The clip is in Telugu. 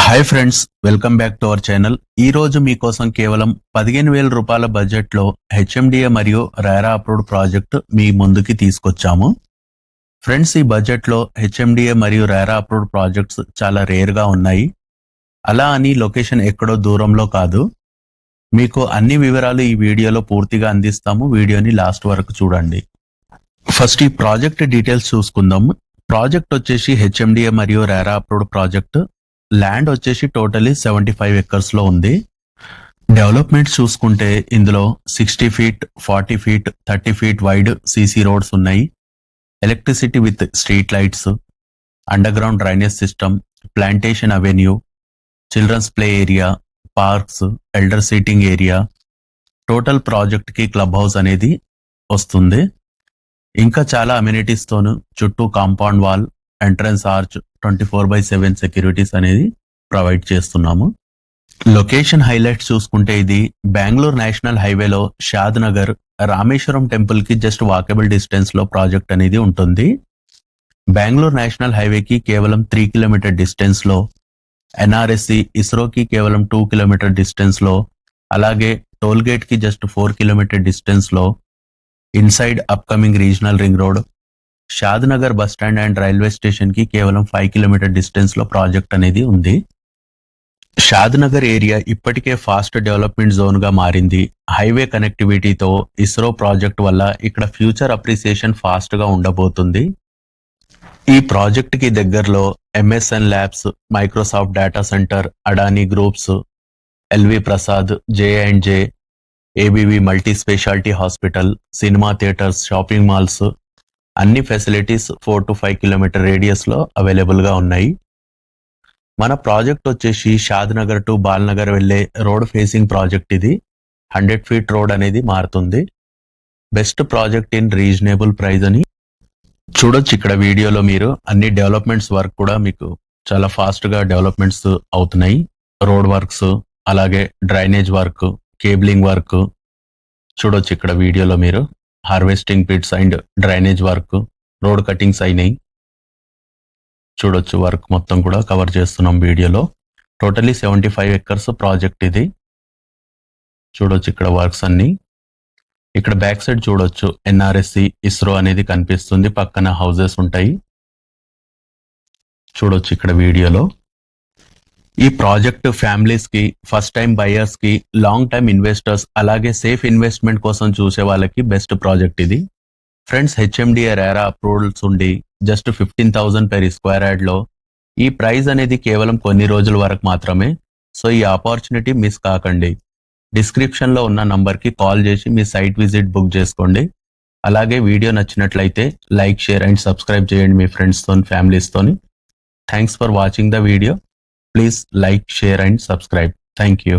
Hi friends, welcome back to our channel. ఈ రోజు మీకోసం కేవలం 15,000 రూపాయల బడ్జెట్ లో హెచ్ఎండిఏ మరియు రైరా అప్రూవ్డ్ ప్రాజెక్ట్ మీ ముందుకి తీసుకొచ్చాము. ఫ్రెండ్స్, ఈ బడ్జెట్ లో హెచ్ఎండిఏ మరియు రైరా అప్రూవ్డ్ ప్రాజెక్ట్స్ చాలా రేర్ గా ఉన్నాయి. అలా అని లొకేషన్ ఎక్కడో దూరంలో కాదు. మీకు అన్ని వివరాలు ఈ వీడియోలో పూర్తిగా అందిస్తాము. వీడియోని లాస్ట్ వరకు చూడండి. ఫస్ట్ ఈ ప్రాజెక్ట్ డీటెయిల్స్ చూసుకుందాం. ప్రాజెక్ట్ వచ్చేసి హెచ్ఎండిఏ మరియు రైరా అప్రూవ్డ్ ప్రాజెక్ట్. ల్యాండ్ వచ్చేసి టోటలీ 75 ఎకర్స్ లో ఉంది. డెవలప్మెంట్ చూసుకుంటే ఇందులో 60 feet, 40 feet, 30 feet wide CC roads ఉన్నాయి. Electricity with street lights, underground drainage system, plantation avenue, children's play area, parks, elder seating area. Total project కి క్లబ్ హౌస్ అనేది వస్తుంది. ఇంకా చాలా అమ్యూనిటీస్ తోను చుట్టూ compound wall, entrance arch, 24/7 securities అనేది ప్రొవైడ్ చేస్తున్నాము. లొకేషన్ హైలైట్స్ చూసుకుంటే ఇది బెంగళూరు నేషనల్ హైవేలో షాద్ నగర్, రామేశ్వరం టెంపుల్ కి జస్ట్ వాకబుల్ డిస్టెన్స్ లో ప్రాజెక్ట్ అనేది ఉంటుంది. బెంగళూరు నేషనల్ హైవేకి కేవలం 3 కిలోమీటర్ డిస్టెన్స్ లో, ఎన్ఆర్ఎస్సి ఇస్రోకి కేవలం 2 కిలోమీటర్ డిస్టెన్స్ లో, అలాగే టోల్ గేట్ కి జస్ట్ 4 కిలోమీటర్ డిస్టెన్స్ లో, inside upcoming regional ring road, Shad Nagar bus stand and railway station కి కేవలం 5 కిలోమీటర్ డిస్టెన్స్ లో ప్రాజెక్ట్ అనేది ఉంది. షాద్ నగర్ ఏరియా ఇప్పటికే ఫాస్ట్ డెవలప్మెంట్ జోన్ గా మారింది. హైవే కనెక్టివిటీతో ఇస్రో ప్రాజెక్ట్ వల్ల ఇక్కడ ఫ్యూచర్ అప్రిసియేషన్ ఫాస్ట్ గా ఉండబోతుంది. ఈ ప్రాజెక్ట్ కి దగ్గరలో MSN labs, Microsoft data centre, Adani groups, LV Prasad, జే&జే, ABV multi speciality hospital, cinema theatres, shopping malls, అన్ని ఫెసిలిటీస్ 4 to 5 కిలోమీటర్ రేడియస్ లో అవైలబుల్ గా ఉన్నాయి. మన ప్రాజెక్ట్ వచ్చేసి షాద్ నగర్ టు బాల్నగర్ వెళ్లే రోడ్ ఫేసింగ్ ప్రాజెక్ట్. ఇది 100 ఫీట్ రోడ్ అనేది మారుతుంది. Best project in reasonable price అని చూడొచ్చు. ఇక్కడ వీడియోలో మీరు అన్ని డెవలప్మెంట్స్ వర్క్ కూడా మీకు చాలా ఫాస్ట్ గా డెవలప్మెంట్స్ అవుతున్నాయి. రోడ్ వర్క్స్, అలాగే డ్రైనేజ్ వర్క్, కేబులింగ్ వర్క్ చూడొచ్చు. ఇక్కడ వీడియోలో మీరు harvesting pits and drainage work, road cuttings అయినాయి చూడొచ్చు. వర్క్ మొత్తం కూడా కవర్ చేస్తున్నాం వీడియోలో. టోటలీ 75 ఎకర్స్ ప్రాజెక్ట్ ఇది. చూడొచ్చు ఇక్కడ వర్క్స్ అన్ని. ఇక్కడ బ్యాక్ సైడ్ చూడొచ్చు ఎన్ఆర్ఎస్సి, ఇస్రో అనేది కనిపిస్తుంది. పక్కన హౌసెస్ ఉంటాయి చూడొచ్చు ఇక్కడ వీడియోలో. ఈ ప్రాజెక్ట్ ఫ్యామిలీస్ కి, ఫస్ట్ టైం బయర్స్ కి, లాంగ్ టైమ్ ఇన్వెస్టర్స్, అలాగే సేఫ్ ఇన్వెస్ట్మెంట్ కోసం చూసే వాళ్ళకి బెస్ట్ ప్రాజెక్ట్ ఇది. ఫ్రెండ్స్, హెచ్ఎండిఏ రైరా అప్రూవల్స్ ఉండి జస్ట్ 15,000 per స్క్వేర్ యార్డ్ లో ఈ ప్రైస్ అనేది కేవలం కొన్ని రోజుల వరకు మాత్రమే. సో ఈ ఆపర్చునిటీ మిస్ కాకండి. డిస్క్రిప్షన్ లో ఉన్న నంబర్ కి కాల్ చేసి మీ సైట్ విజిట్ బుక్ చేసుకోండి. అలాగే వీడియో నచ్చినట్లయితే లైక్, షేర్ అండ్ సబ్స్క్రైబ్ చేయండి మీ ఫ్రెండ్స్ తోని, ఫ్యామిలీస్ తోని. Thanks for watching the video. Please like, share and subscribe. Thank you.